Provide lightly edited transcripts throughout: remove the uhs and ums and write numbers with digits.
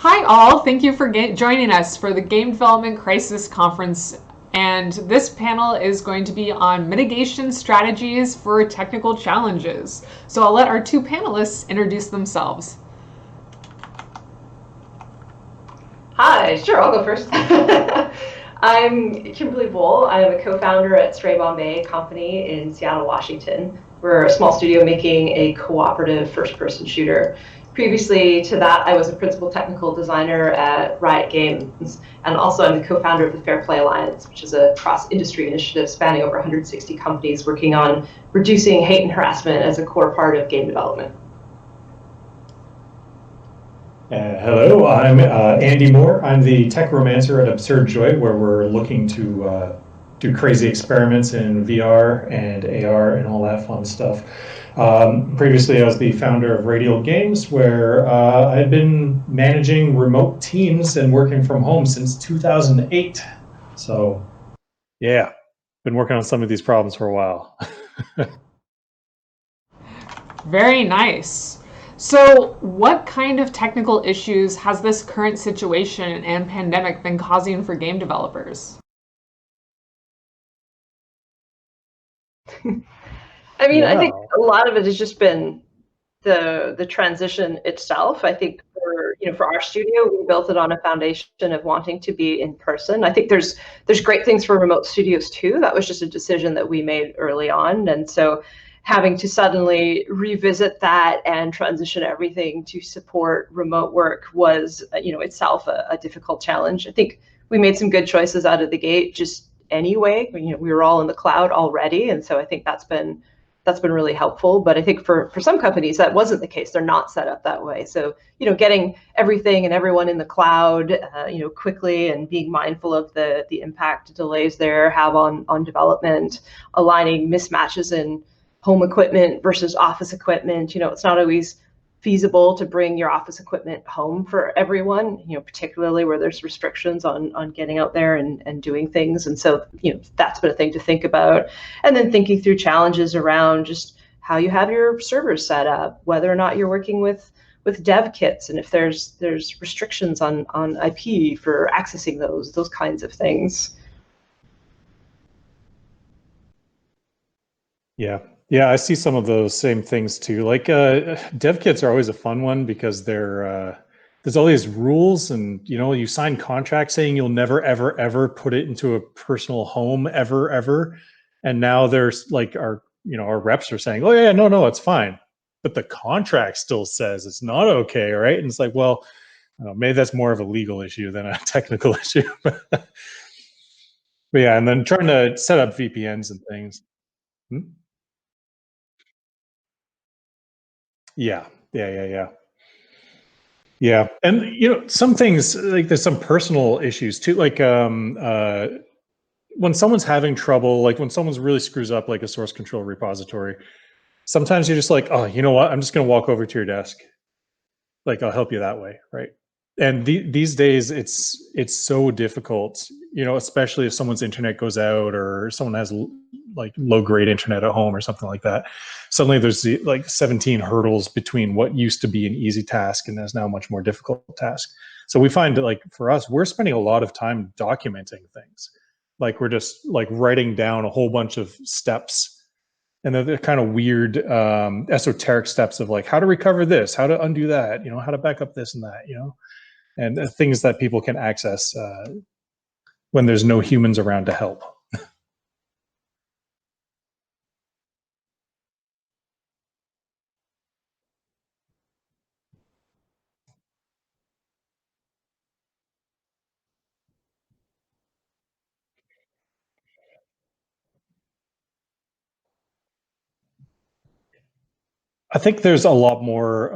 Hi all, thank you for joining us for the Game Development Crisis Conference. And this panel is going to be on mitigation strategies for technical challenges. So I'll let our two panelists introduce themselves. Hi, sure, I'll go first. I'm Kimberly Wall. I'm a co-founder at Bombay company in Seattle, Washington. We're a small studio making a cooperative first-person shooter. Previously to that, I was a principal technical designer at Riot Games, and also I'm the co-founder of the Fair Play Alliance, which is a cross-industry initiative spanning over 160 companies working on reducing hate and harassment as a core part of game development. Hello, I'm Andy Moore. I'm the Techromancer at Absurd Joy, where we're looking to do crazy experiments in VR and AR and all that fun stuff. Previously, I was the founder of Radial Games, where I've been managing remote teams and working from home since 2008. So, yeah, been working on some of these problems for a while. Very nice. So what kind of technical issues has this current situation and pandemic been causing for game developers? I mean, I think a lot of it has just been the transition itself. I think for our studio, we built it on a foundation of wanting to be in person. I think there's great things for remote studios too. That was just a decision that we made early on, and so having to suddenly revisit that and transition everything to support remote work was, itself a difficult challenge. I think we made some good choices out of the gate just anyway. We were all in the cloud already, and so I think that's been really helpful. But I think for some companies that wasn't the case. They're not set up that way. So getting everything and everyone in the cloud quickly, and being mindful of the impact delays there have on development, aligning mismatches in home equipment versus office equipment. It's not always feasible to bring your office equipment home for everyone, particularly where there's restrictions on getting out there and doing things. And so, that's been a thing to think about. And then thinking through challenges around just how you have your servers set up, whether or not you're working with dev kits, and if there's restrictions on IP for accessing those kinds of things. Yeah, I see some of those same things too. Like dev kits are always a fun one because there's all these rules, and you sign contracts saying you'll never ever ever put it into a personal home ever. And now there's like our reps are saying, oh yeah, no, it's fine, but the contract still says it's not okay, right? And it's like, well, maybe that's more of a legal issue than a technical issue. But yeah, and then trying to set up VPNs and things. Yeah. And some things, like there's some personal issues too, like when someone's having trouble, like when someone's really screws up like a source control repository, sometimes you're just like, oh, you know what, I'm just going to walk over to your desk, like I'll help you that way, right? And these days it's so difficult, especially if someone's internet goes out or someone has like low grade internet at home or something like that. Suddenly there's like 17 hurdles between what used to be an easy task and is now a much more difficult task. So we find that, like, for us, we're spending a lot of time documenting things. Like we're just like writing down a whole bunch of steps, and they're kind of weird esoteric steps of like how to recover this, how to undo that, how to back up this and that, and things that people can access when there's no humans around to help. I think there's a lot more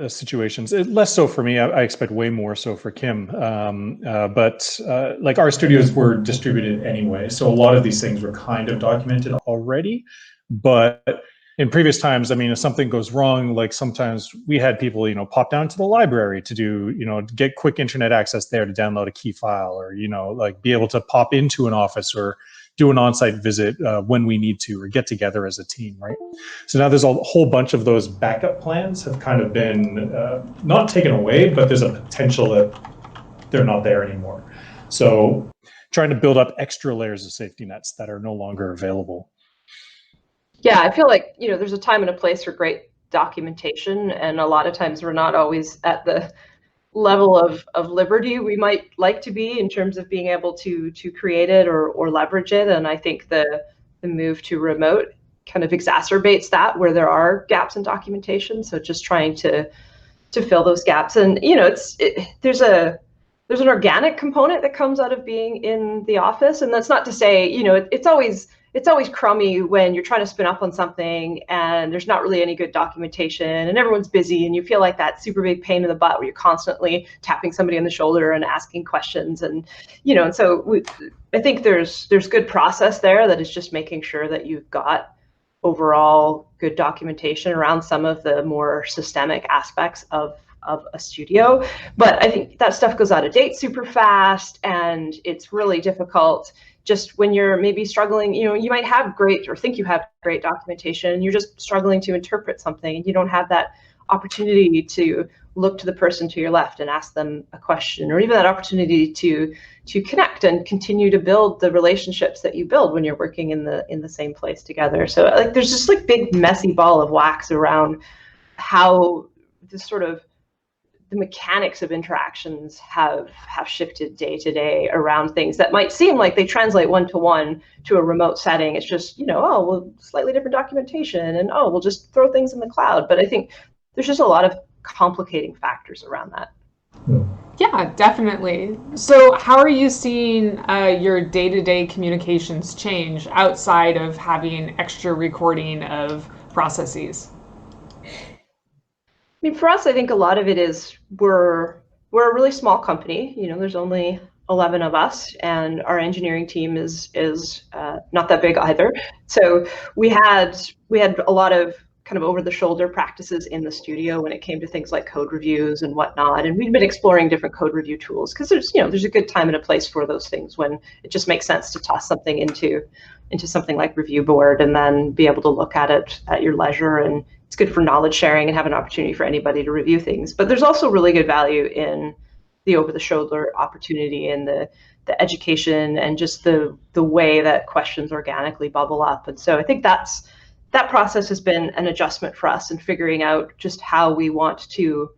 situations, less so for me. I expect way more so for Kim. But like our studios were distributed anyway, so a lot of these things were kind of documented already. But in previous times, I mean, if something goes wrong, like sometimes we had people, pop down to the library to do, to get quick internet access there to download a key file, or, like be able to pop into an office or do an on-site visit when we need to, or get together as a team, right? So now there's a whole bunch of those backup plans have kind of been not taken away, but there's a potential that they're not there anymore. So trying to build up extra layers of safety nets that are no longer available. Yeah, I feel like, there's a time and a place for great documentation, and a lot of times we're not always at the level of liberty we might like to be in terms of being able to create it or leverage it. And I think the move to remote kind of exacerbates that, where there are gaps in documentation. So just trying to fill those gaps. And there's an organic component that comes out of being in the office, and that's not to say it's always crummy when you're trying to spin up on something and there's not really any good documentation and everyone's busy and you feel like that super big pain in the butt where you're constantly tapping somebody on the shoulder and asking questions. And so I think there's good process there that is just making sure that you've got overall good documentation around some of the more systemic aspects of a studio. But I think that stuff goes out of date super fast, and it's really difficult just when you're maybe struggling. You might have great, or think you have great documentation, and you're just struggling to interpret something, and you don't have that opportunity to look to the person to your left and ask them a question, or even that opportunity to connect and continue to build the relationships that you build when you're working in the same place together. So like there's just like big messy ball of wax around how this sort of the mechanics of interactions have shifted day to day around things that might seem like they translate one-to-one to a remote setting. It's just, slightly different documentation, and we'll just throw things in the cloud. But I think there's just a lot of complicating factors around that. Yeah, definitely. So how are you seeing your day-to-day communications change outside of having extra recording of processes? I mean, for us, I think a lot of it is we're a really small company. There's only 11 of us, and our engineering team is not that big either. So we had a lot of kind of over-the-shoulder practices in the studio when it came to things like code reviews and whatnot. And we've been exploring different code review tools because there's a good time and a place for those things when it just makes sense to toss something into something like Review Board and then be able to look at it at your leisure. And it's good for knowledge sharing and have an opportunity for anybody to review things. But there's also really good value in the over-the-shoulder opportunity and the education and just the way that questions organically bubble up. And so I think that process has been an adjustment for us in figuring out just how we want to,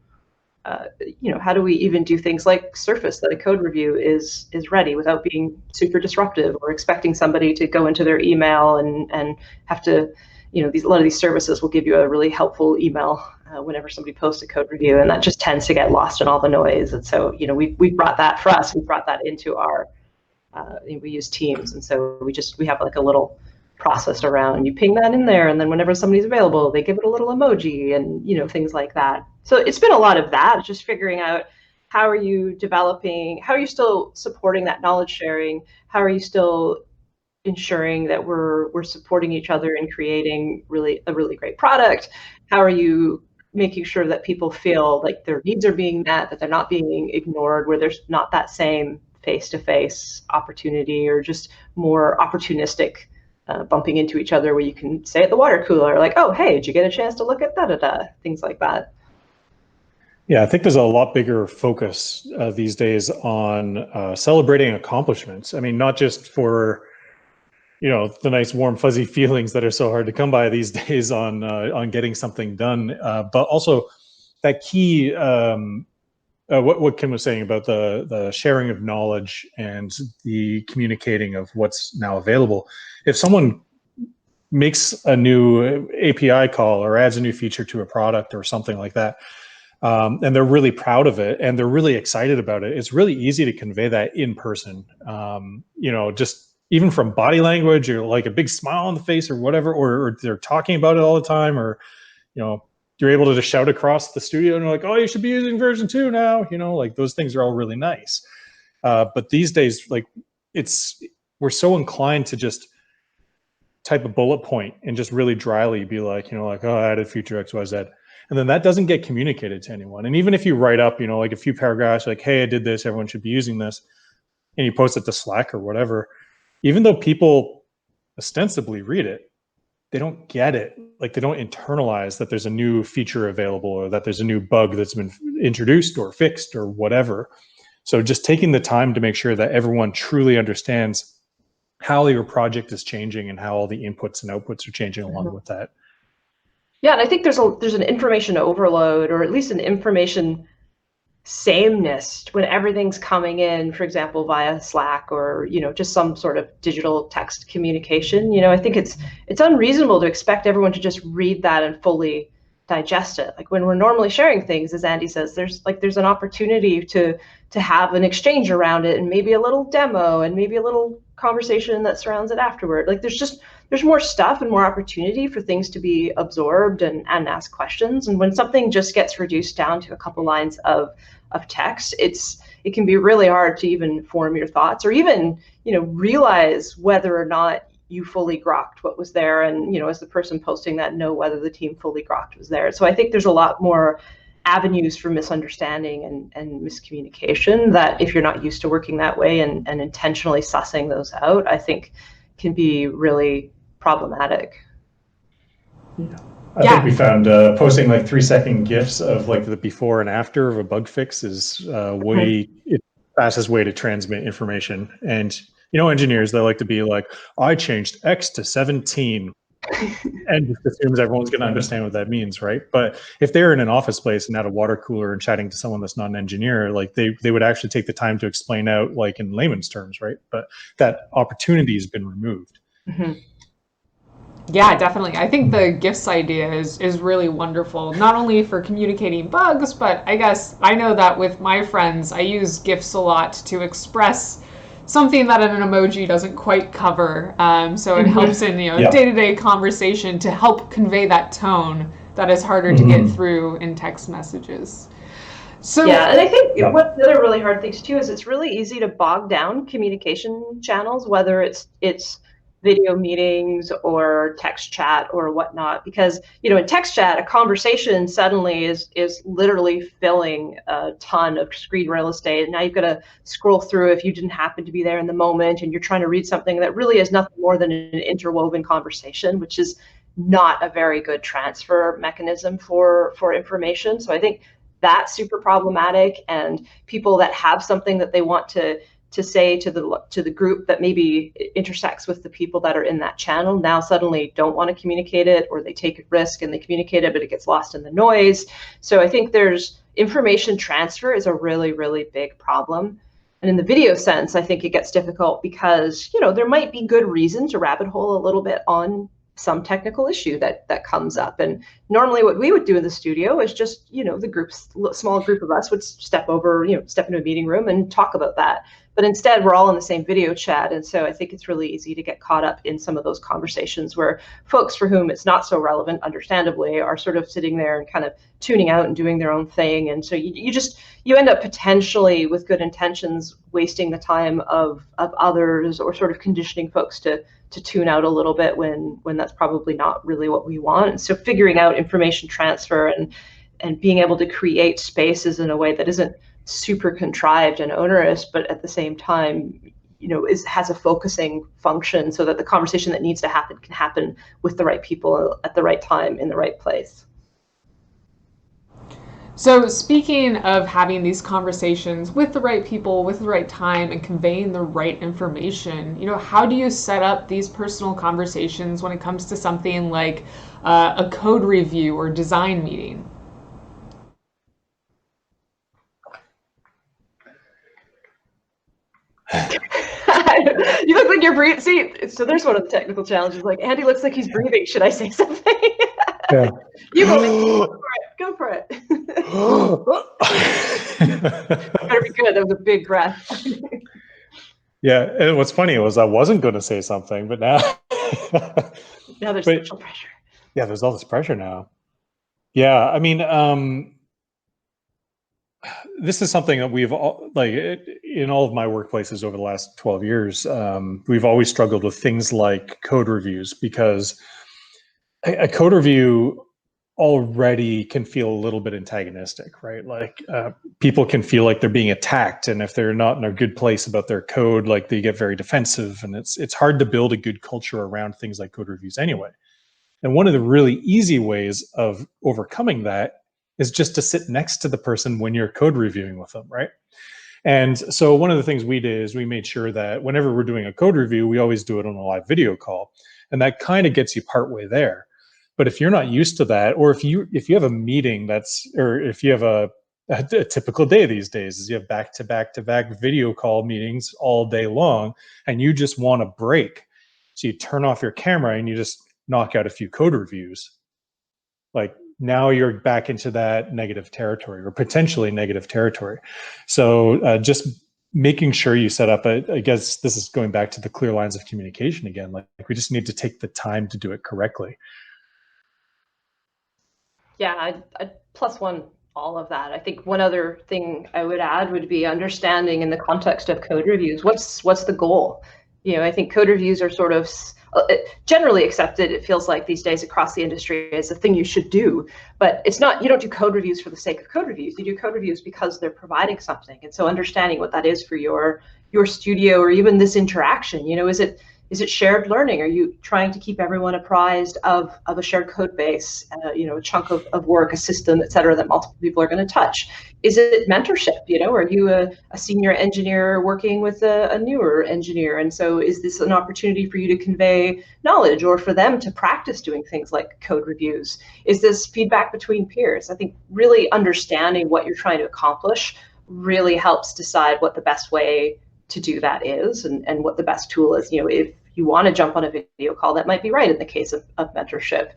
how do we even do things like surface that a code review is ready without being super disruptive or expecting somebody to go into their email and have to, a lot of these services will give you a really helpful email whenever somebody posts a code review, and that just tends to get lost in all the noise. And so, we brought that for us. We brought that into our, we use Teams, and so we have like a little process around you ping that in there, and then whenever somebody's available, they give it a little emoji and things like that. So it's been a lot of that, just figuring out how are you still supporting that knowledge sharing, how are you still ensuring that we're supporting each other in creating a really great product, how are you making sure that people feel like their needs are being met, that they're not being ignored, where there's not that same face-to-face opportunity or just more opportunistic bumping into each other where you can say at the water cooler, like, oh, hey, did you get a chance to look at da-da-da, things like that. Yeah, I think there's a lot bigger focus these days on celebrating accomplishments. I mean, not just for, the nice warm fuzzy feelings that are so hard to come by these days on getting something done, but also that key, what Kim was saying about the sharing of knowledge and the communicating of what's now available. If someone makes a new API call or adds a new feature to a product or something like that, and they're really proud of it and they're really excited about it, it's really easy to convey that in person. Just even from body language or like a big smile on the face or whatever, or they're talking about it all the time, or, you're able to just shout across the studio and you're like, oh, you should be using version 2 now, like those things are all really nice. But these days, like we're so inclined to just type a bullet point and just really dryly be like, oh, I added feature X, Y, Z. And then that doesn't get communicated to anyone. And even if you write up, like a few paragraphs, like, hey, I did this, everyone should be using this, and you post it to Slack or whatever, even though people ostensibly read it, they don't get it. Like, they don't internalize that there's a new feature available, or that there's a new bug that's been introduced or fixed or whatever. So just taking the time to make sure that everyone truly understands how your project is changing and how all the inputs and outputs are changing along with that. Yeah, and I think there's an information overload, or at least an information sameness when everything's coming in, for example, via Slack, or just some sort of digital text communication. I think it's unreasonable to expect everyone to just read that and fully digest it. Like, when we're normally sharing things, as Andy says, there's an opportunity to have an exchange around it, and maybe a little demo, and maybe a little conversation that surrounds it afterward. Like, there's more stuff and more opportunity for things to be absorbed and ask questions. And when something just gets reduced down to a couple lines of text, it can be really hard to even form your thoughts, or even realize whether or not you fully grokked what was there, and as the person posting that, know whether the team fully grokked was there. So I think there's a lot more avenues for misunderstanding and miscommunication that, if you're not used to working that way and intentionally sussing those out, I think can be really problematic. Yeah. I think we found posting like 3-second GIFs of like the before and after of a bug fix is it's the fastest way to transmit information. And engineers, they like to be like, I changed X to 17, and just assumes everyone's going to understand what that means, right? But if they're in an office place and at a water cooler and chatting to someone that's not an engineer, like they would actually take the time to explain out, like, in layman's terms, right? But that opportunity has been removed. Mm-hmm. Yeah, definitely. I think the GIFs idea is really wonderful, not only for communicating bugs, but I guess I know that with my friends, I use GIFs a lot to express something that an emoji doesn't quite cover. So it helps in day-to-day conversation to help convey that tone that is harder to get through in text messages. So yeah, and I think one of the other really hard things too is it's really easy to bog down communication channels, whether it's video meetings or text chat or whatnot, because in text chat, a conversation suddenly is literally filling a ton of screen real estate, and now you've got to scroll through if you didn't happen to be there in the moment, and you're trying to read something that really is nothing more than an interwoven conversation, which is not a very good transfer mechanism for information. So I think that's super problematic, and people that have something that they want to say to the group that maybe intersects with the people that are in that channel now suddenly don't want to communicate it, or they take a risk and they communicate it, but it gets lost in the noise. So I think there's information transfer is a really, really big problem. And in the video sense, I think it gets difficult because, there might be good reason to rabbit hole a little bit on some technical issue that comes up. And normally what we would do in the studio is just, small group of us would step into a meeting room and talk about that. But instead, we're all in the same video chat. And so I think it's really easy to get caught up in some of those conversations where folks for whom it's not so relevant, understandably, are sort of sitting there and kind of tuning out and doing their own thing. And so you end up potentially, with good intentions, wasting the time of others, or sort of conditioning folks to tune out a little bit when that's probably not really what we want. And so figuring out information transfer and being able to create spaces in a way that isn't super contrived and onerous, but at the same time, has a focusing function, so that the conversation that needs to happen can happen with the right people at the right time in the right place. So speaking of having these conversations with the right people, with the right time, and conveying the right information, how do you set up these personal conversations when it comes to something like a code review or design meeting? You look like you're breathing. See, so there's one of the technical challenges. Like, Andy looks like he's breathing. Should I say something? Yeah. You go for it. Better be good. That was a big breath. Yeah, and what's funny was I wasn't going to say something, but now now there's social pressure. Yeah, there's all this pressure now. Yeah, I mean, this is something that we've in all of my workplaces over the last 12 years, we've always struggled with things like code reviews, because a code review already can feel a little bit antagonistic, right? Like people can feel like they're being attacked, and if they're not in a good place about their code, like they get very defensive, and it's hard to build a good culture around things like code reviews anyway. And one of the really easy ways of overcoming that is just to sit next to the person when you're code reviewing with them, right? And so one of the things we did is we made sure that whenever we're doing a code review, we always do it on a live video call. And that kind of gets you partway there. But if you're not used to that, or if you have a meeting or if you have a typical day these days is you have back-to-back video call meetings all day long, and you just want a break. So you turn off your camera and you just knock out a few code reviews. Like now you're back into that negative territory or potentially negative territory. So just making sure you set up, I guess this is going back to the clear lines of communication again. Like we just need to take the time to do it correctly. Yeah, I'd plus one all of that. I think one other thing I would add would be understanding in the context of code reviews, what's the goal? You know, I think code reviews are sort of generally accepted, it feels like these days across the industry, as a thing you should do, but it's not. You don't do code reviews for the sake of code reviews. You do code reviews because they're providing something. And so understanding what that is for your studio, or even this interaction, you know, is it shared learning? Are you trying to keep everyone apprised of a shared code base, you know, a chunk of work, a system, et cetera, that multiple people are going to touch? Is it mentorship? You know, are you a senior engineer working with a newer engineer? And so is this an opportunity for you to convey knowledge, or for them to practice doing things like code reviews? Is this feedback between peers? I think really understanding what you're trying to accomplish really helps decide what the best way to do that is, and what the best tool is. You know, if you want to jump on a video call, that might be right in the case of mentorship.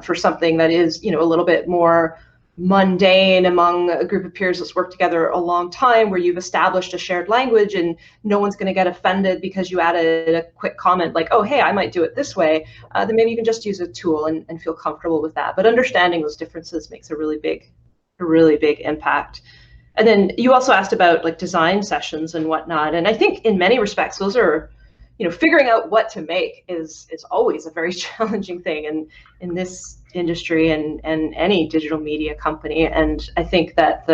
For something that is, you know, a little bit more mundane among a group of peers that's worked together a long time, where you've established a shared language and no one's going to get offended because you added a quick comment like, oh, hey, I might do it this way, then maybe you can just use a tool and feel comfortable with that. But understanding those differences makes a really big impact. And then you also asked about like design sessions and whatnot. And I think in many respects, those are, you know, figuring out what to make is always a very challenging thing in this industry and any digital media company. And I think that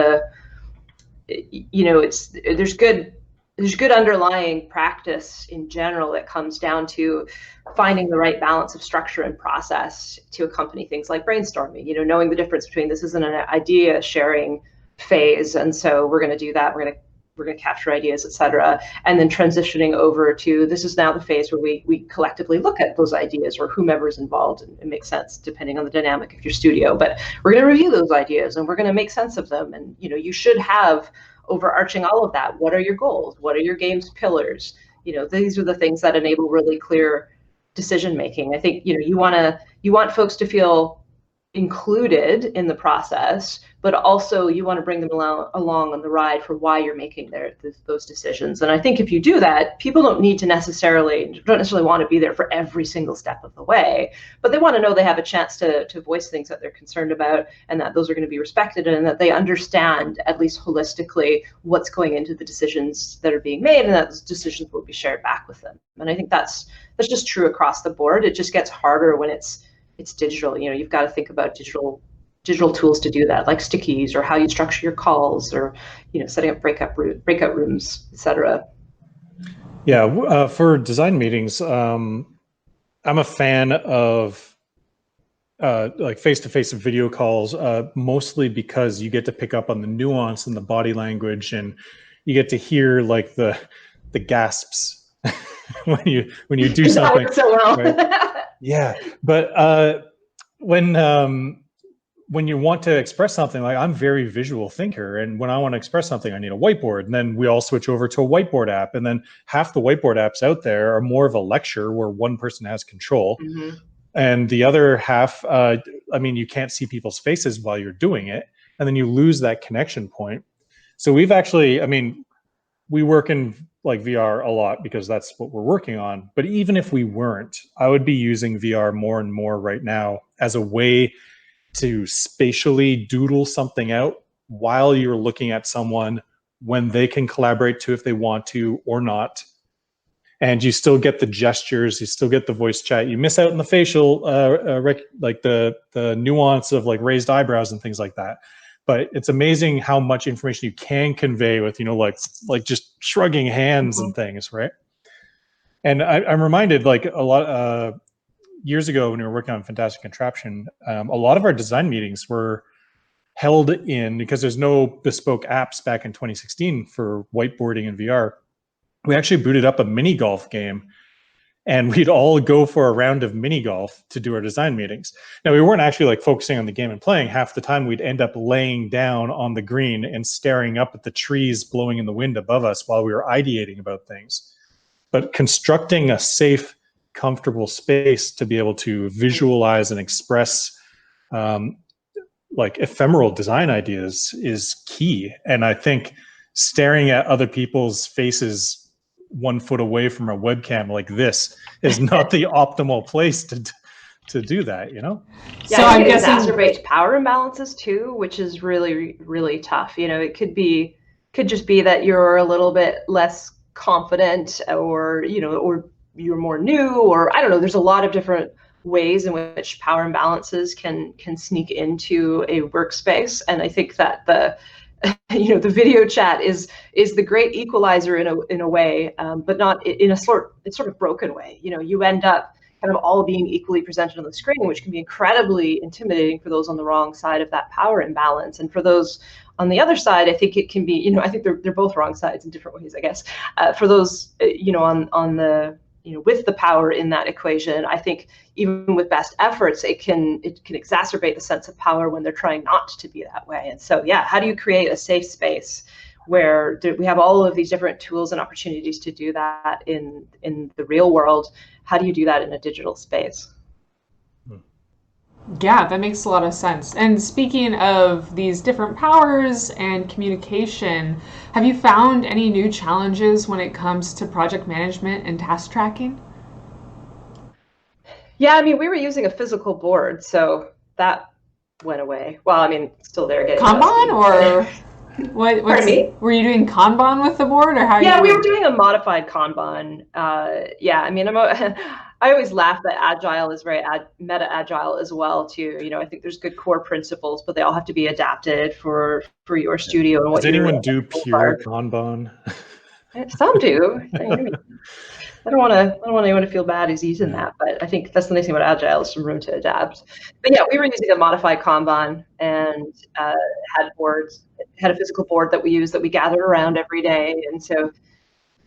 you know, there's good underlying practice in general that comes down to finding the right balance of structure and process to accompany things like brainstorming. You know, knowing the difference between this isn't an idea sharing phase, and so we're going to do that. We're going to capture ideas, et cetera, and then transitioning over to this is now the phase where we collectively look at those ideas, or whomever is involved, and it makes sense depending on the dynamic of your studio. But we're going to review those ideas and we're going to make sense of them. And you know, you should have overarching all of that. What are your goals? What are your game's pillars? You know, these are the things that enable really clear decision making. I think, you know, you want folks to feel included in the process, but also you want to bring them along on the ride for why you're making those decisions. And I think if you do that, people don't necessarily want to be there for every single step of the way, but they want to know they have a chance to voice things that they're concerned about, and that those are going to be respected, and that they understand at least holistically what's going into the decisions that are being made, and that those decisions will be shared back with them. And I think that's just true across the board. It just gets harder when it's digital. You know, you've got to think about digital tools to do that, like stickies, or how you structure your calls, or, you know, setting up breakout rooms, etc. Yeah, for design meetings, I'm a fan of like face-to-face video calls, mostly because you get to pick up on the nuance and the body language, and you get to hear like the gasps when you do something. That works so well. Right? Yeah, but when you want to express something, like I'm very visual thinker, and when I want to express something, I need a whiteboard, and then we all switch over to a whiteboard app, and then half the whiteboard apps out there are more of a lecture where one person has control, and the other half, I mean, you can't see people's faces while you're doing it, and then you lose that connection point. So we've actually, I mean, we work in like VR a lot because that's what we're working on. But even if we weren't, I would be using VR more and more right now as a way to spatially doodle something out while you're looking at someone, when they can collaborate too if they want to or not. and you still get the gestures, you still get the voice chat. You miss out on the facial, like the nuance of like raised eyebrows and things like that. But it's amazing how much information you can convey with, like just shrugging hands and things, right? And I'm reminded, like a lot years ago when we were working on Fantastic Contraption, a lot of our design meetings were held in, because there's no bespoke apps back in 2016 for whiteboarding and VR. We actually booted up a mini golf game, and we'd all go for a round of mini golf to do our design meetings. Now, we weren't actually like focusing on the game and playing. Half the time we'd end up laying down on the green and staring up at the trees blowing in the wind above us while we were ideating about things. But constructing a safe, comfortable space to be able to visualize and express like ephemeral design ideas is key. And I think staring at other people's faces 1 foot away from a webcam like this is not the optimal place to do that, Yeah, so I'm guessing exacerbates power imbalances too, which is really, really tough. It could just be that you're a little bit less confident, or or you're more new, or I don't know. There's a lot of different ways in which power imbalances can sneak into a workspace, and I think that the video chat is the great equalizer in a way, but not in a sort of broken way. You end up kind of all being equally presented on the screen, which can be incredibly intimidating for those on the wrong side of that power imbalance. And for those on the other side, I think it can be, I think they're both wrong sides in different ways, I guess. For those, on the, with the power in that equation, I think even with best efforts, it can exacerbate the sense of power when they're trying not to be that way. And so, yeah, how do you create a safe space where we have all of these different tools and opportunities to do that in the real world? How do you do that in a digital space? Yeah, that makes a lot of sense. And speaking of these different powers and communication, have you found any new challenges when it comes to project management and task tracking? Yeah, I mean, we were using a physical board, so that went away. Well, I mean, still there. Kanban, or what? Pardon me? Were you doing Kanban with the board, or how? Yeah, we were doing a modified Kanban. Yeah, I mean, I always laugh that Agile is very meta Agile as well too. I think there's good core principles, but they all have to be adapted for your studio and what. Does anyone do pure Kanban? Some do. I don't want anyone to feel bad who's using that, but I think that's the nice thing about Agile, is some room to adapt. But yeah, we were using a modified Kanban, and had a physical board that we used, that we gathered around every day. And so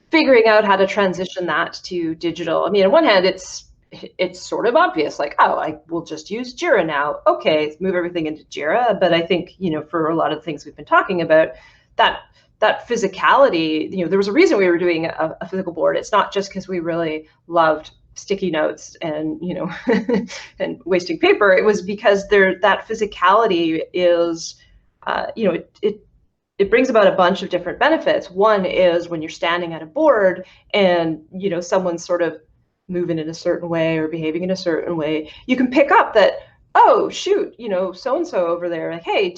figuring out how to transition that to digital. I mean, on one hand, it's sort of obvious, like, oh, I will just use Jira now. Okay, move everything into Jira. But I think, for a lot of the things we've been talking about, that physicality, there was a reason we were doing a physical board. It's not just because we really loved sticky notes and, and wasting paper. It was because that physicality is, it brings about a bunch of different benefits. One is when you're standing at a board and, someone's sort of moving in a certain way or behaving in a certain way, you can pick up that, oh, shoot, so-and-so over there, like, hey,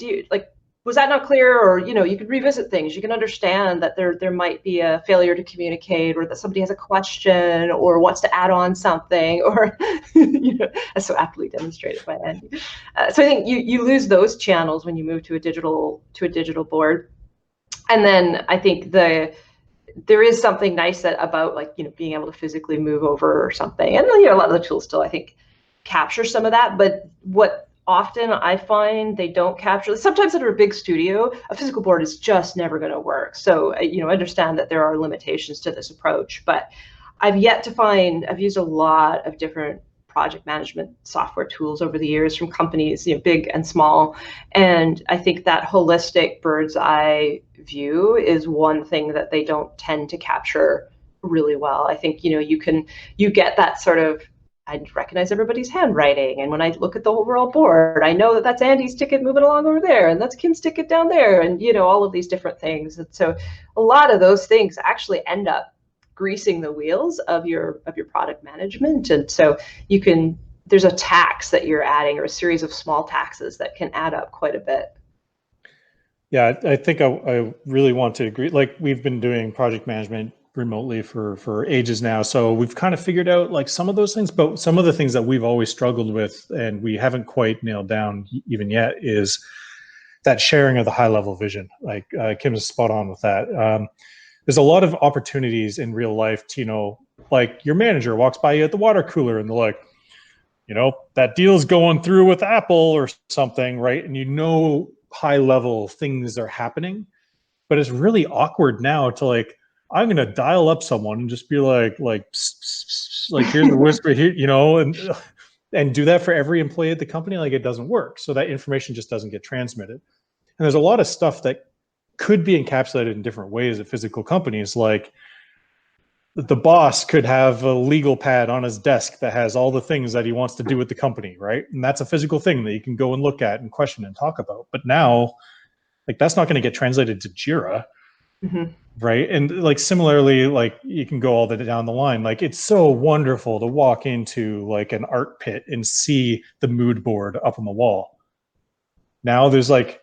was that not clear? Or, you could revisit things. You can understand that there might be a failure to communicate, or that somebody has a question or wants to add on something, or, as so aptly demonstrated by Andy. So I think you lose those channels when you move to a digital board. And then I think there is something nice about, like, being able to physically move over or something. And a lot of the tools still, I think, capture some of that. But what often I find they don't capture, sometimes under a big studio, a physical board is just never going to work. So, I understand that there are limitations to this approach, but I've used a lot of different project management software tools over the years from companies, big and small. And I think that holistic bird's eye view is one thing that they don't tend to capture really well. I think, you get that sort of, I recognize everybody's handwriting. And when I look at the overall board, I know that that's Andy's ticket moving along over there, and that's Kim's ticket down there, and, all of these different things. And so a lot of those things actually end up greasing the wheels of your product management. And so there's a tax that you're adding, or a series of small taxes that can add up quite a bit. Yeah, I think I really want to agree. Like, we've been doing project management remotely for ages now. So we've kind of figured out like some of those things, but some of the things that we've always struggled with and we haven't quite nailed down even yet is that sharing of the high level vision. Like Kim is spot on with that. There's a lot of opportunities in real life to, you know, like your manager walks by you at the water cooler and they're like, you know, that deal's going through with Apple or something, right? And you know, high level things are happening, but it's really awkward now to like, I'm going to dial up someone and just be like, psst, psst, psst, like here's the whisper here, you know, and do that for every employee at the company. Like it doesn't work. So that information just doesn't get transmitted. And there's a lot of stuff that could be encapsulated in different ways at physical companies. Like the boss could have a legal pad on his desk that has all the things that he wants to do with the company, right? And that's a physical thing that you can go and look at and question and talk about. But now, like that's not going to get translated to Jira, right? And like similarly, like you can go all the down the line. Like it's so wonderful to walk into like an art pit and see the mood board up on the wall. Now there's like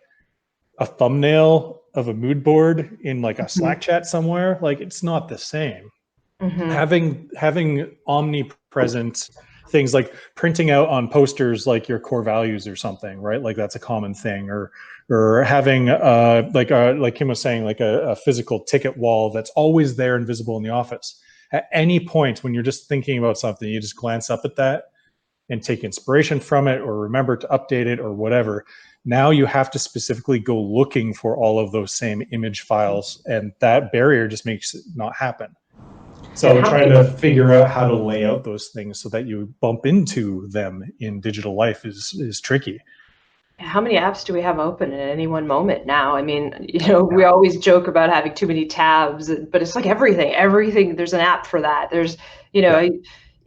a thumbnail of a mood board in like a Slack chat somewhere. Like it's not the same. Having omnipresent things like printing out on posters like your core values or something, right? Like that's a common thing. Or having like Kim was saying, like a physical ticket wall that's always there and visible in the office. At any point when you're just thinking about something, you just glance up at that and take inspiration from it or remember to update it or whatever. Now you have to specifically go looking for all of those same image files, and that barrier just makes it not happen. So trying to figure out how to lay out those things so that you bump into them in digital life is tricky. How many apps do we have open at any one moment now? I mean, you know, we always joke about having too many tabs, but it's like everything, there's an app for that. There's, you know,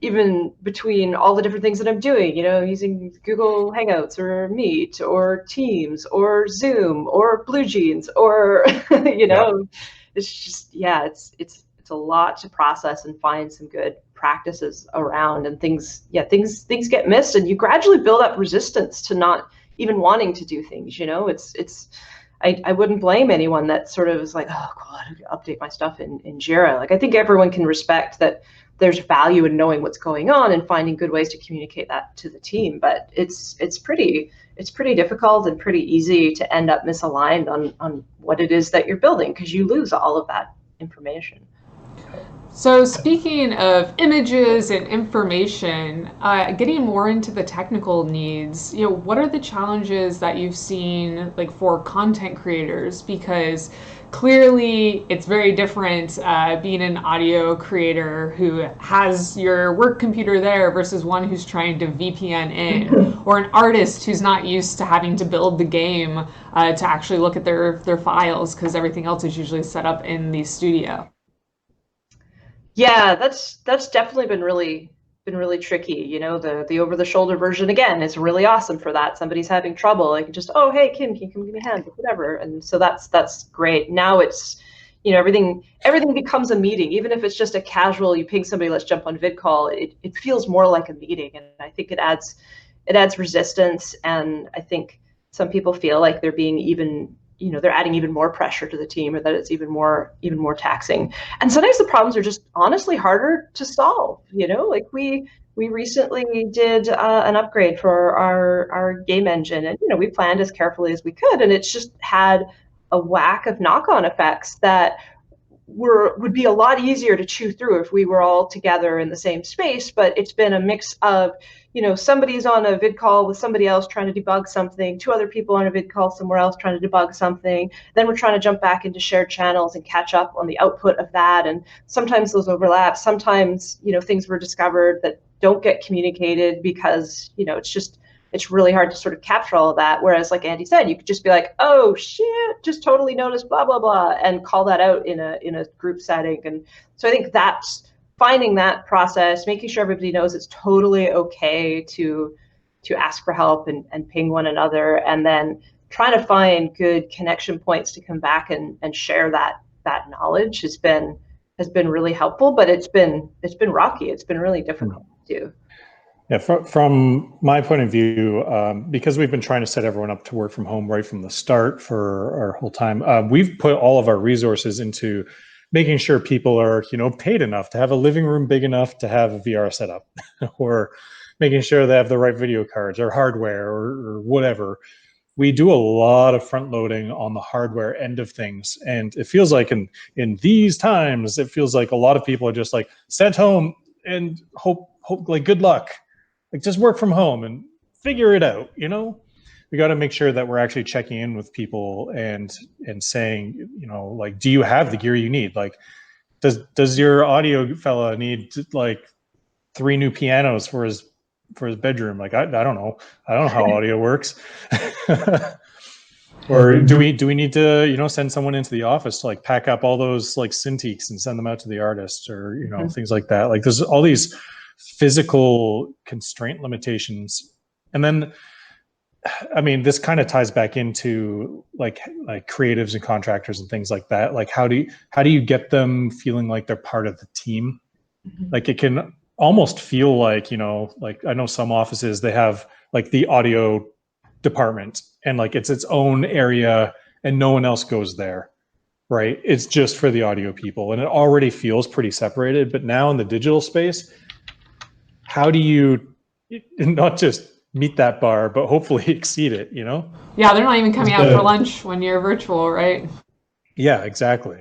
even between all the different things that I'm doing, you know, using Google Hangouts or Meet or Teams or Zoom or Blue Jeans or, you know, it's just, it's a lot to process and find some good practices around, and things get missed, and you gradually build up resistance to not even wanting to do things. You know, I wouldn't blame anyone that sort of is like, oh God, I have to update my stuff in Jira. Like I think everyone can respect that there's value in knowing what's going on and finding good ways to communicate that to the team. But it's pretty difficult and pretty easy to end up misaligned on what it is that you're building, because you lose all of that information. So speaking of images and information, getting more into the technical needs, you know, what are the challenges that you've seen like for content creators? Because clearly it's very different being an audio creator who has your work computer there versus one who's trying to VPN in, or an artist who's not used to having to build the game to actually look at their files, because everything else is usually set up in the studio. Yeah, that's definitely been really tricky. You know, the over the shoulder version again is really awesome for that. Somebody's having trouble, like just, oh hey Kim, can you come give me a hand, whatever. And so that's great. Now it's, you know, everything becomes a meeting, even if it's just a casual, you ping somebody, let's jump on vid call. It feels more like a meeting, and I think it adds resistance, and I think some people feel like they're being even, you know, they're adding even more pressure to the team, or that it's even more taxing. And sometimes the problems are just honestly harder to solve. You know, like we recently did an upgrade for our game engine, and you know, we planned as carefully as we could, and it's just had a whack of knock-on effects that would be a lot easier to chew through if we were all together in the same space. But it's been a mix of, you know, somebody's on a vid call with somebody else trying to debug something, two other people on a vid call somewhere else trying to debug something. Then we're trying to jump back into shared channels and catch up on the output of that. And sometimes those overlap. Sometimes, you know, things were discovered that don't get communicated because, you know, it's really hard to sort of capture all of that. Whereas like Andy said, you could just be like, oh shit, just totally noticed blah, blah, blah, and call that out in a group setting. And so I think that's finding that process, making sure everybody knows it's totally okay to ask for help and ping one another, and then trying to find good connection points to come back and share that knowledge has been really helpful. But it's been rocky. It's been really difficult to do. Yeah, from my point of view, because we've been trying to set everyone up to work from home right from the start for our whole time, we've put all of our resources into making sure people are, you know, paid enough to have a living room big enough to have a VR setup, or making sure they have the right video cards or hardware or whatever. We do a lot of front loading on the hardware end of things. And it feels like in these times, it feels like a lot of people are just like sent home and hope like good luck, like just work from home and figure it out, you know? We got to make sure that we're actually checking in with people and saying, you know, like, do you have the gear you need? Like, does your audio fella need like 3 new pianos for his bedroom? Like, I don't know. I don't know how audio works. Or do we need to, you know, send someone into the office to like pack up all those like Cintiqs and send them out to the artist, or, you know, things like that. Like, there's all these physical constraint limitations. And then, I mean, this kind of ties back into like creatives and contractors and things like that. Like, how do you get them feeling like they're part of the team? Like, it can almost feel like, you know, like I know some offices, they have like the audio department and like it's its own area and no one else goes there, right? It's just for the audio people, and it already feels pretty separated. But now in the digital space, how do you not just meet that bar, but hopefully exceed it, you know? Yeah, they're not even coming out for lunch when you're virtual, right? Yeah, exactly.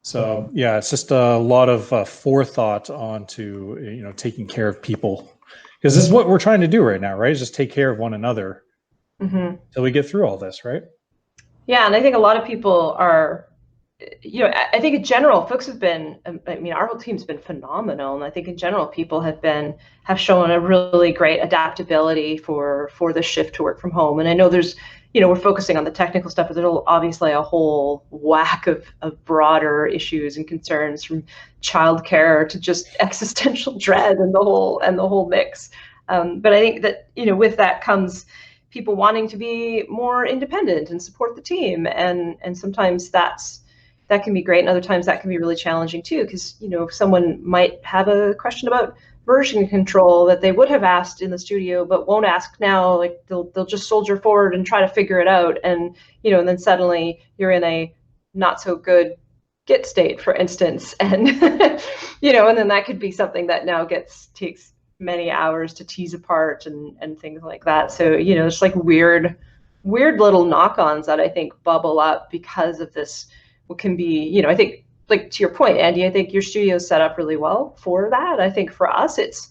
So yeah, it's just a lot of forethought onto, you know, taking care of people, because this is what we're trying to do right now, right? Is just take care of one another till we get through all this, right? Yeah, and I think a lot of people are, you know, I think in general, folks have been, I mean, our whole team's been phenomenal. And I think in general, people have shown a really great adaptability for the shift to work from home. And I know there's, you know, we're focusing on the technical stuff, but there's obviously a whole whack of broader issues and concerns, from childcare to just existential dread and the whole mix. But I think that, you know, with that comes people wanting to be more independent and support the team. And sometimes that can be great, and other times that can be really challenging too, because, you know, someone might have a question about version control that they would have asked in the studio but won't ask now. Like, they'll just soldier forward and try to figure it out, and, you know, and then suddenly you're in a not so good Git state, for instance, and you know, and then that could be something that now takes many hours to tease apart and things like that. So, you know, it's like weird little knock-ons that I think bubble up because of this. What can be, you know, I think, like, to your point, Andy, I think your studio is set up really well for that. I think for us, it's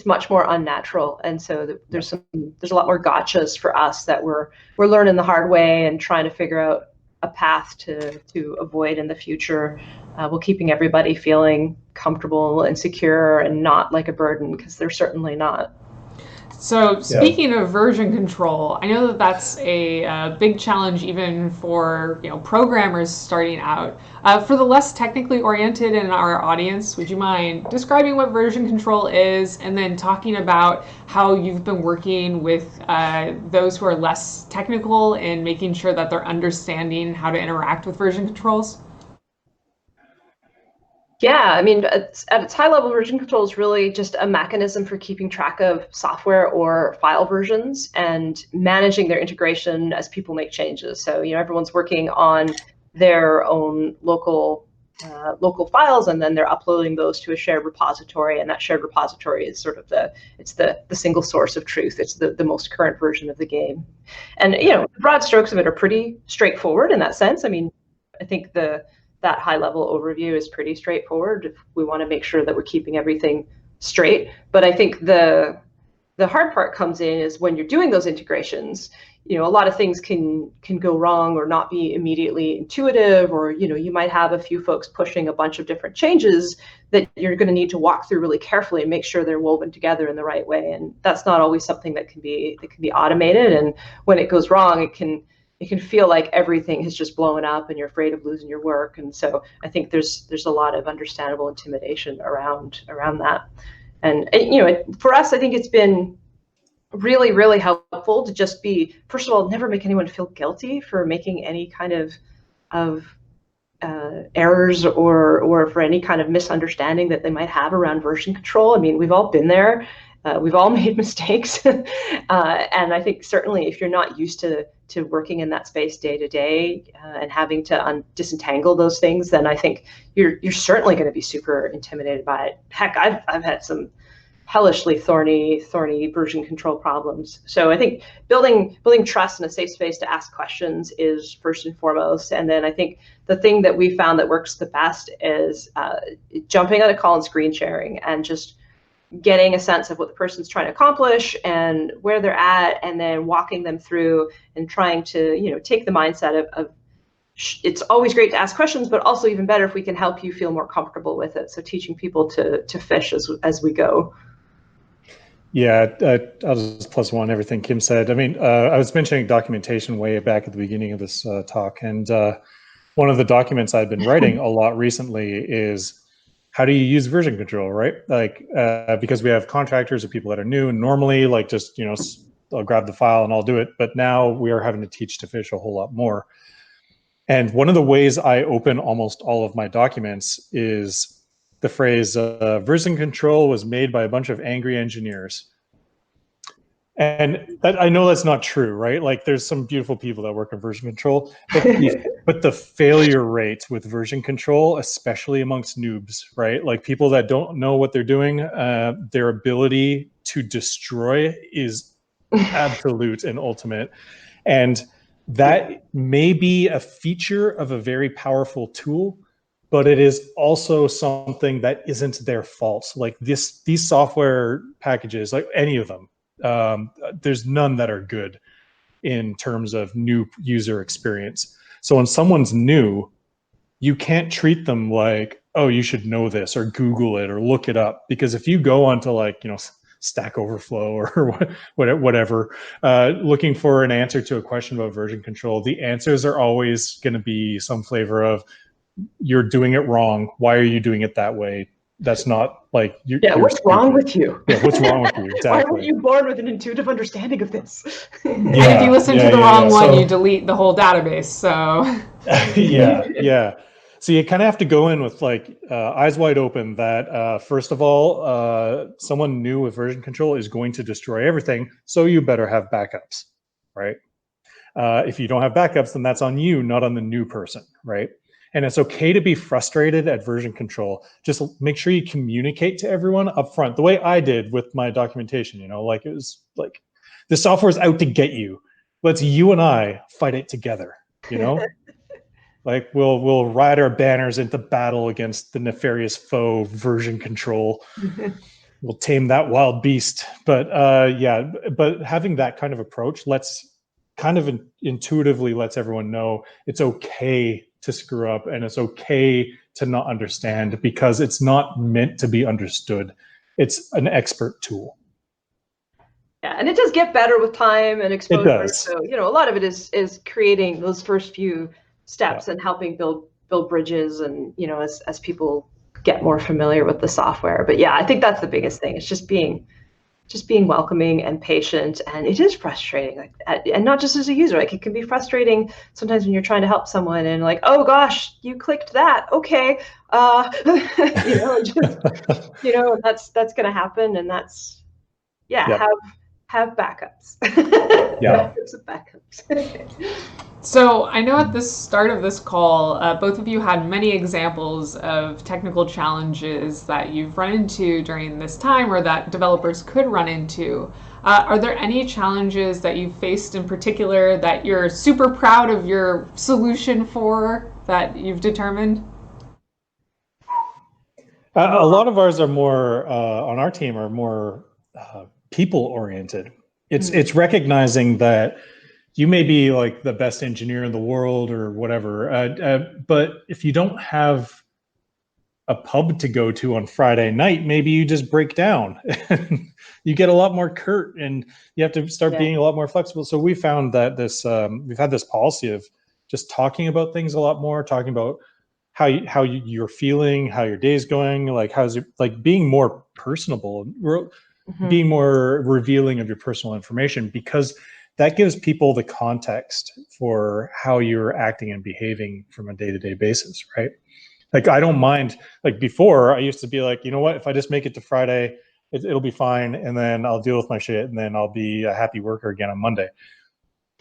much more unnatural, and so there's a lot more gotchas for us that we're learning the hard way and trying to figure out a path to avoid in the future, while keeping everybody feeling comfortable and secure and not like a burden, because they're certainly not. So speaking of version control, I know that that's a big challenge even for, you know, programmers starting out. For the less technically oriented in our audience, would you mind describing what version control is, and then talking about how you've been working with those who are less technical and making sure that they're understanding how to interact with version controls? Yeah, I mean, at its high level, version control is really just a mechanism for keeping track of software or file versions and managing their integration as people make changes. So, you know, everyone's working on their own local files, and then they're uploading those to a shared repository, and that shared repository is sort of the single source of truth. It's the most current version of the game. And, you know, the broad strokes of it are pretty straightforward in that sense. I mean, I think that high level overview is pretty straightforward if we want to make sure that we're keeping everything straight. But I think the hard part comes in is when you're doing those integrations. You know, a lot of things can go wrong or not be immediately intuitive, or, you know, you might have a few folks pushing a bunch of different changes that you're going to need to walk through really carefully and make sure they're woven together in the right way. And that's not always something that can be automated. And when it goes wrong, it can feel like everything has just blown up and you're afraid of losing your work. And so I think there's a lot of understandable intimidation around that. And, you know, for us, I think it's been really, really helpful to just be, first of all, never make anyone feel guilty for making any kind of errors or for any kind of misunderstanding that they might have around version control. I mean, we've all been there. We've all made mistakes. And I think certainly if you're not used to to working in that space day to day and having to disentangle those things, then I think you're certainly going to be super intimidated by it. Heck, I've had some hellishly thorny version control problems. So I think building trust and a safe space to ask questions is first and foremost. And then I think the thing that we found that works the best is jumping on a call and screen sharing and just getting a sense of what the person's trying to accomplish and where they're at, and then walking them through and trying to, take the mindset of it's always great to ask questions, but also even better if we can help you feel more comfortable with it. So teaching people to fish as we go. Yeah, I'll just plus one everything Kim said. I mean, I was mentioning documentation way back at the beginning of this talk, and one of the documents I've been writing a lot recently is how do you use version control, right? Like, because we have contractors or people that are new, and normally, like, just, I'll grab the file and I'll do it. But now we are having to teach to fish a whole lot more. And one of the ways I open almost all of my documents is the phrase, version control was made by a bunch of angry engineers. And I know that's not true, right? Like, there's some beautiful people that work in version control, but the failure rate with version control, especially amongst noobs, right? Like, people that don't know what they're doing, their ability to destroy is absolute and ultimate. And that may be a feature of a very powerful tool, but it is also something that isn't their fault. Like, these software packages, like any of them, there's none that are good in terms of new user experience. So when someone's new, you can't treat them like, oh, you should know this, or Google it, or look it up. Because if you go onto, like, Stack Overflow or whatever, looking for an answer to a question about version control, the answers are always going to be some flavor of, you're doing it wrong. Why are you doing it that way? That's not like you're what's stupid. wrong with you? Yeah, what's wrong with you? Exactly. Why weren't you born with an intuitive understanding of this? And if you listen to the wrong one, you delete the whole database. So yeah. So you kind of have to go in with, like, eyes wide open that first of all, someone new with version control is going to destroy everything. So you better have backups, right? If you don't have backups, then that's on you, not on the new person, right? And it's okay to be frustrated at version control. Just make sure you communicate to everyone up front, the way I did with my documentation. Like, it was like, the software is out to get you. Let's you and I fight it together. Like, we'll ride our banners into battle against the nefarious foe, version control. We'll tame that wild beast. But but having that kind of approach intuitively lets everyone know it's okay to screw up, and it's okay to not understand, because it's not meant to be understood. It's an expert tool. Yeah, and it does get better with time and exposure. It does. So, a lot of it is creating those first few steps and helping build bridges, and as people get more familiar with the software. But yeah, I think that's the biggest thing. It's just being welcoming and patient. And it is frustrating, and not just as a user. Like, it can be frustrating sometimes when you're trying to help someone and, like, oh gosh, you clicked that, okay, that's going to happen. And that's have backups. Backups. So I know at the start of this call, both of you had many examples of technical challenges that you've run into during this time, or that developers could run into. Are there any challenges that you've faced in particular that you're super proud of your solution for, that you've determined? A lot of ours are more, on our team, are more people-oriented. It's recognizing that you may be, like, the best engineer in the world or whatever, but if you don't have a pub to go to on Friday night, maybe you just break down. You get a lot more curt, and you have to start being a lot more flexible. So we found that we've had this policy of just talking about things a lot more, talking about how you're feeling, how your day's going, like, being more personable, being more revealing of your personal information, because that gives people the context for how you're acting and behaving from a day-to-day basis, right? Like, I don't mind, like, before I used to be like, you know what, if I just make it to Friday, it'll be fine, and then I'll deal with my shit, and then I'll be a happy worker again on Monday.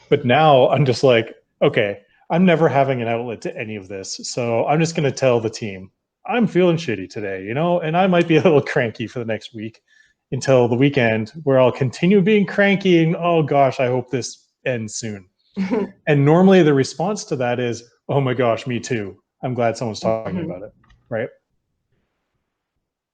But now I'm just like, okay, I'm never having an outlet to any of this. So I'm just going to tell the team, I'm feeling shitty today, and I might be a little cranky for the next week until the weekend where I'll continue being cranky and, oh gosh, I hope this ends soon. And normally the response to that is, oh my gosh, me too. I'm glad someone's talking about it, right?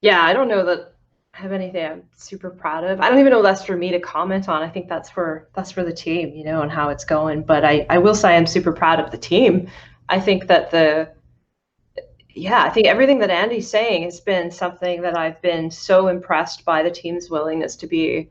Yeah, I don't know that I have anything I'm super proud of. I don't even know that's for me to comment on. I think that's for the team, and how it's going. But I will say I'm super proud of the team. I think that I think everything that Andy's saying has been something that I've been so impressed by, the team's willingness to be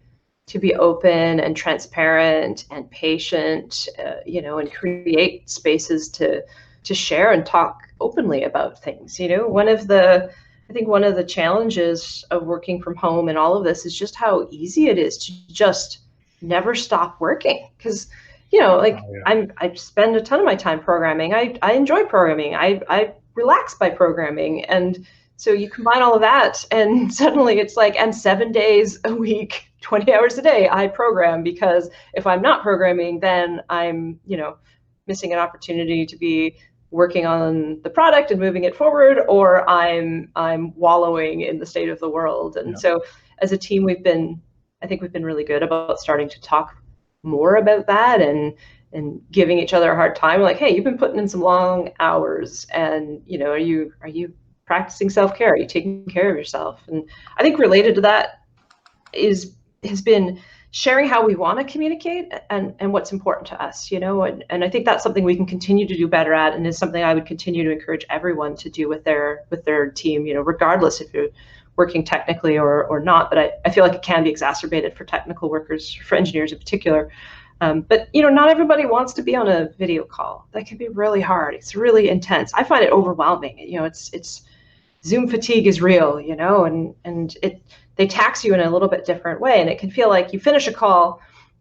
open and transparent and patient, and create spaces to share and talk openly about things. I think one of the challenges of working from home and all of this is just how easy it is to just never stop working. Because, I spend a ton of my time programming. I enjoy programming. I relax by programming. And so you combine all of that and suddenly it's like, and 7 days a week, 20 hours a day, I program, because if I'm not programming, then I'm, missing an opportunity to be working on the product and moving it forward, or I'm wallowing in the state of the world. And so as a team, I think we've been really good about starting to talk more about that and giving each other a hard time. Like, hey, you've been putting in some long hours, and are you practicing self-care? Are you taking care of yourself? And I think related to that has been sharing how we want to communicate and what's important to us, and I think that's something we can continue to do better at, and is something I would continue to encourage everyone to do with their team, regardless if you're working technically or not. But I feel like it can be exacerbated for technical workers, for engineers in particular. But not everybody wants to be on a video call. That can be really hard. It's really intense. I find it overwhelming. It's Zoom fatigue is real, and they tax you in a little bit different way. And it can feel like you finish a call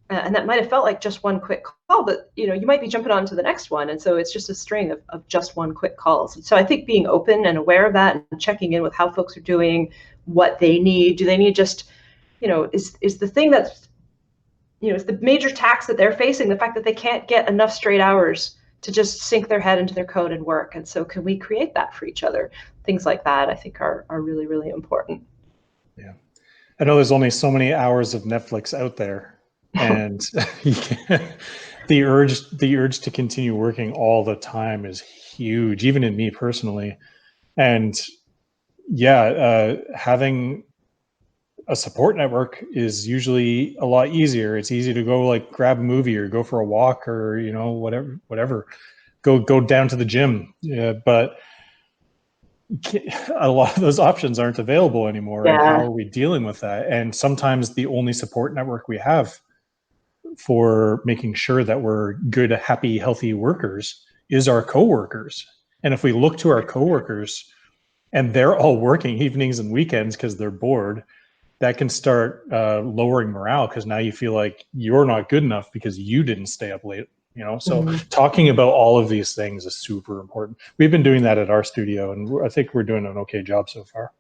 and that might have felt like just one quick call, but you might be jumping on to the next one. And so it's just a string of just one quick calls. And so I think being open and aware of that and checking in with how folks are doing, what they need. Do they need just, is the thing that's, it's the major tax that they're facing, the fact that they can't get enough straight hours to just sink their head into their code and work. And so can we create that for each other? Things like that, I think, are really, really important. Yeah. I know there's only so many hours of Netflix out there, and the urge to continue working all the time is huge, even in me personally. And having a support network is usually a lot easier. It's easy to go like grab a movie or go for a walk or whatever, go down to the gym. Yeah, but a lot of those options aren't available anymore. Yeah. And how are we dealing with that? And sometimes the only support network we have for making sure that we're good, happy, healthy workers is our coworkers. And if we look to our coworkers and they're all working evenings and weekends because they're bored, that can start lowering morale, because now you feel like you're not good enough because you didn't stay up late. So talking about all of these things is super important. We've been doing that at our studio, and I think we're doing an okay job so far.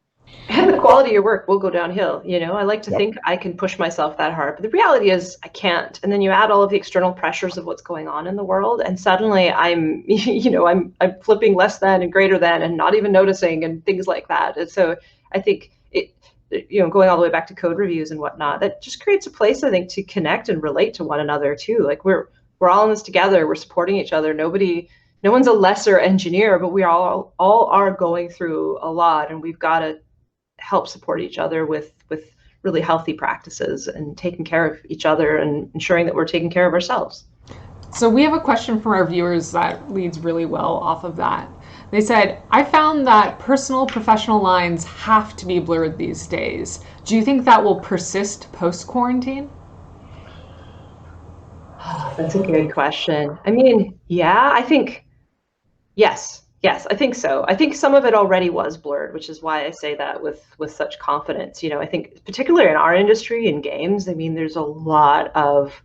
And the quality of your work will go downhill. I like to think I can push myself that hard, but the reality is I can't. And then you add all of the external pressures of what's going on in the world, and suddenly I'm, I'm flipping less than and greater than, and not even noticing, and things like that. And so I think going all the way back to code reviews and whatnot, that just creates a place, I think, to connect and relate to one another too. Like we're all in this together. We're supporting each other. No one's a lesser engineer, but we all are going through a lot, and we've got to help support each other with really healthy practices and taking care of each other and ensuring that we're taking care of ourselves. So we have a question from our viewers that leads really well off of that. They said, I found that personal professional lines have to be blurred these days. Do you think that will persist post-quarantine? Oh, that's a good question. I mean, yeah, I think, yes, I think so. I think some of it already was blurred, which is why I say that with such confidence. I think particularly in our industry, in games, I mean, there's a lot of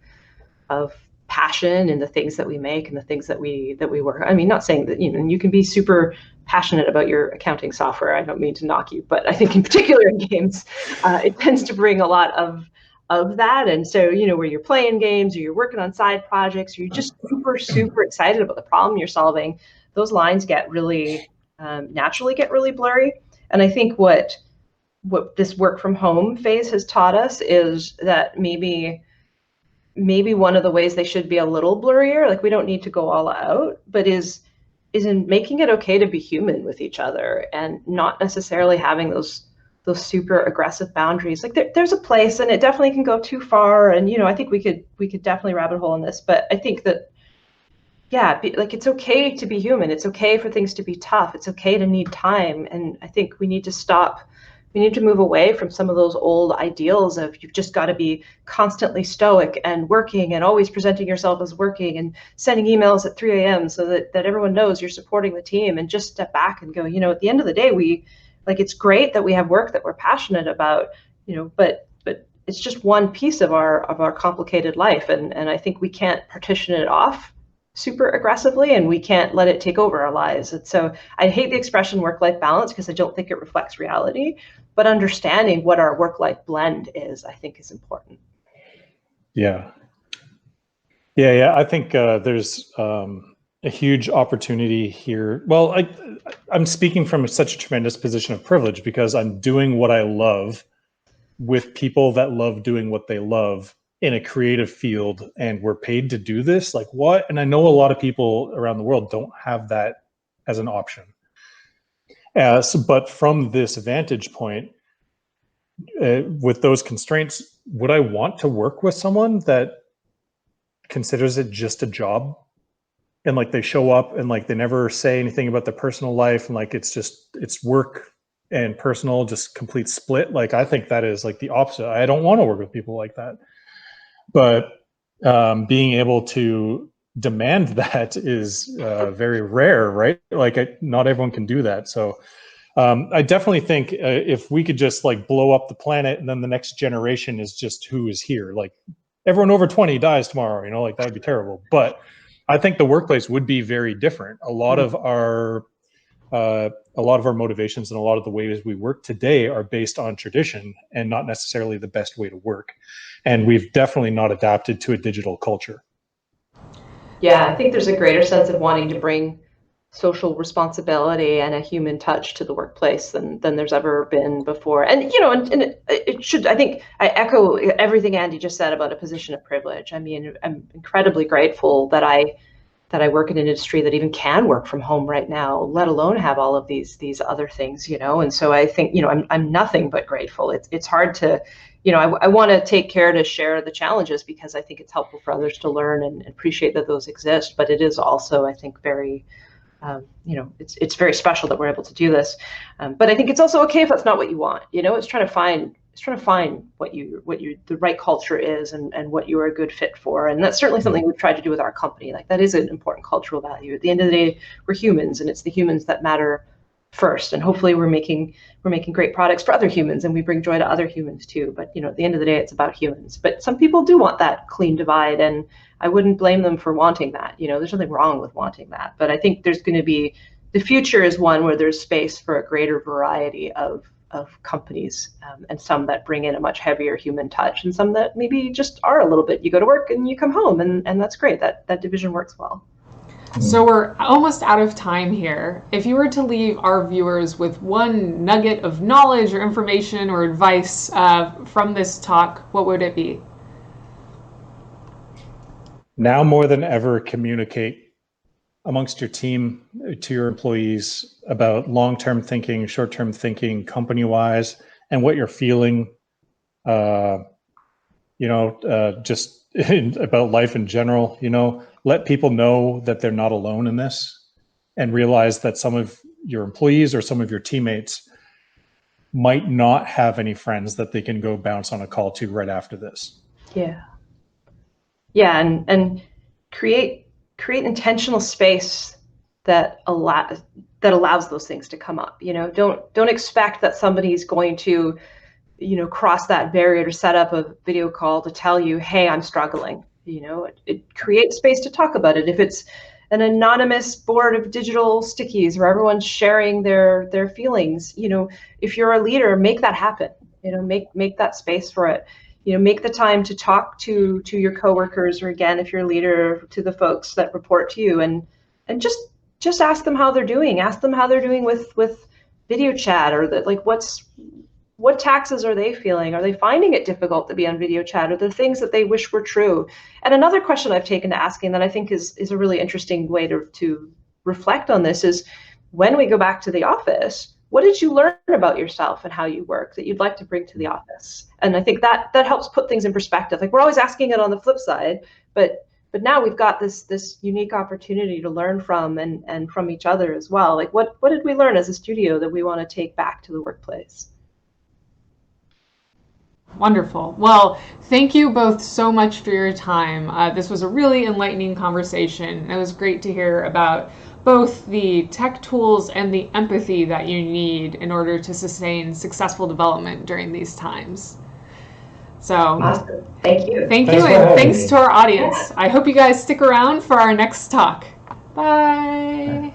passion in the things that we make and the things that we work. I mean, not saying that, you can be super passionate about your accounting software. I don't mean to knock you, but I think in particular in games, it tends to bring a lot of of that. And so, where you're playing games or you're working on side projects, or you're just super, super excited about the problem you're solving, those lines get really, naturally get really blurry. And I think what this work from home phase has taught us is that maybe one of the ways they should be a little blurrier, like we don't need to go all out, but is in making it okay to be human with each other and not necessarily having those super aggressive boundaries. Like there's a place, and it definitely can go too far. And I think we could definitely rabbit hole in this, but I think that like it's okay to be human. It's okay for things to be tough. It's okay to need time. And I think we need to stop. We need to move away from some of those old ideals of you've just got to be constantly stoic and working and always presenting yourself as working and sending emails at 3 a.m. so that everyone knows you're supporting the team, and just step back and go, at the end of the day, it's great that we have work that we're passionate about, but it's just one piece of our complicated life. And I think we can't partition it off super aggressively, and we can't let it take over our lives. And so I hate the expression work-life balance because I don't think it reflects reality, but understanding what our work-life blend is, I think, is important. Yeah. I think there's a huge opportunity here. Well, I'm speaking from such a tremendous position of privilege because I'm doing what I love with people that love doing what they love in a creative field, and we're paid to do this. Like, what? And I know a lot of people around the world don't have that as an option. But from this vantage point, with those constraints, would I want to work with someone that considers it just a job? And like they show up and like they never say anything about their personal life, and like it's work and personal, just complete split. Like I think that is like the opposite. I don't want to work with people like that. But being able to demand that is very rare, right? Like not everyone can do that. So I definitely think if we could just like blow up the planet, and then the next generation is just who is here, like everyone over 20 dies tomorrow, like that would be terrible. But I think the workplace would be very different. A lot of our motivations and a lot of the ways we work today are based on tradition and not necessarily the best way to work. And we've definitely not adapted to a digital culture. Yeah, I think there's a greater sense of wanting to bring social responsibility and a human touch to the workplace than there's ever been before. And and it should, I think I echo everything Andy just said about a position of privilege. I mean, I'm incredibly grateful that I work in an industry that even can work from home right now, let alone have all of these other things, And so I think, I'm nothing but grateful. It's hard to, I want to take care to share the challenges because I think it's helpful for others to learn and appreciate that those exist. But it is also, I think, very, it's very special that we're able to do this. But I think it's also okay if that's not what you want. It's trying to find what the right culture is and what you are a good fit for. And that's certainly something we've tried to do with our company. Like that is an important cultural value. At the end of the day, we're humans, and it's the humans that matter first. And hopefully we're making great products for other humans, and we bring joy to other humans too. But at the end of the day, it's about humans. But some people do want that clean divide, and I wouldn't blame them for wanting that. There's nothing wrong with wanting that. But I think there's going to be, the future is one where there's space for a greater variety of companies, and some that bring in a much heavier human touch, and some that maybe just are a little bit, you go to work and you come home, and that's great. That division works well. So we're almost out of time here. If you were to leave our viewers with one nugget of knowledge or information or advice from this talk, what would it be? Now more than ever, communicate amongst your team, to your employees, about long-term thinking, short-term thinking, company-wise, and what you're feeling, just about life in general. Let people know that they're not alone in this, and realize that some of your employees or some of your teammates might not have any friends that they can go bounce on a call to right after this. Yeah, and create intentional space that allows those things to come up. Don't expect that somebody's going to, cross that barrier to set up a video call to tell you, hey, I'm struggling. It creates space to talk about it. If it's an anonymous board of digital stickies where everyone's sharing their feelings, if you're a leader, make that happen. Make that space for it. make the time to talk to your coworkers, or again, if you're a leader, to the folks that report to you, and just ask them how they're doing. Ask them how they're doing with video chat, or that, like, what taxes are they feeling? Are they finding it difficult to be on video chat? Are there things that they wish were true? And another question I've taken to asking that I think is a really interesting way to reflect on this is, when we go back to the office, what did you learn about yourself and how you work that you'd like to bring to the office? And I think that helps put things in perspective. Like, we're always asking it on the flip side, but now we've got this unique opportunity to learn from and from each other as well. Like, what did we learn as a studio that we want to take back to the workplace? Wonderful. Well, thank you both so much for your time. This was a really enlightening conversation. It was great to hear about both the tech tools and the empathy that you need in order to sustain successful development during these times. So, awesome. Thank you. Thank you, and thanks to our audience. I hope you guys stick around for our next talk. Bye.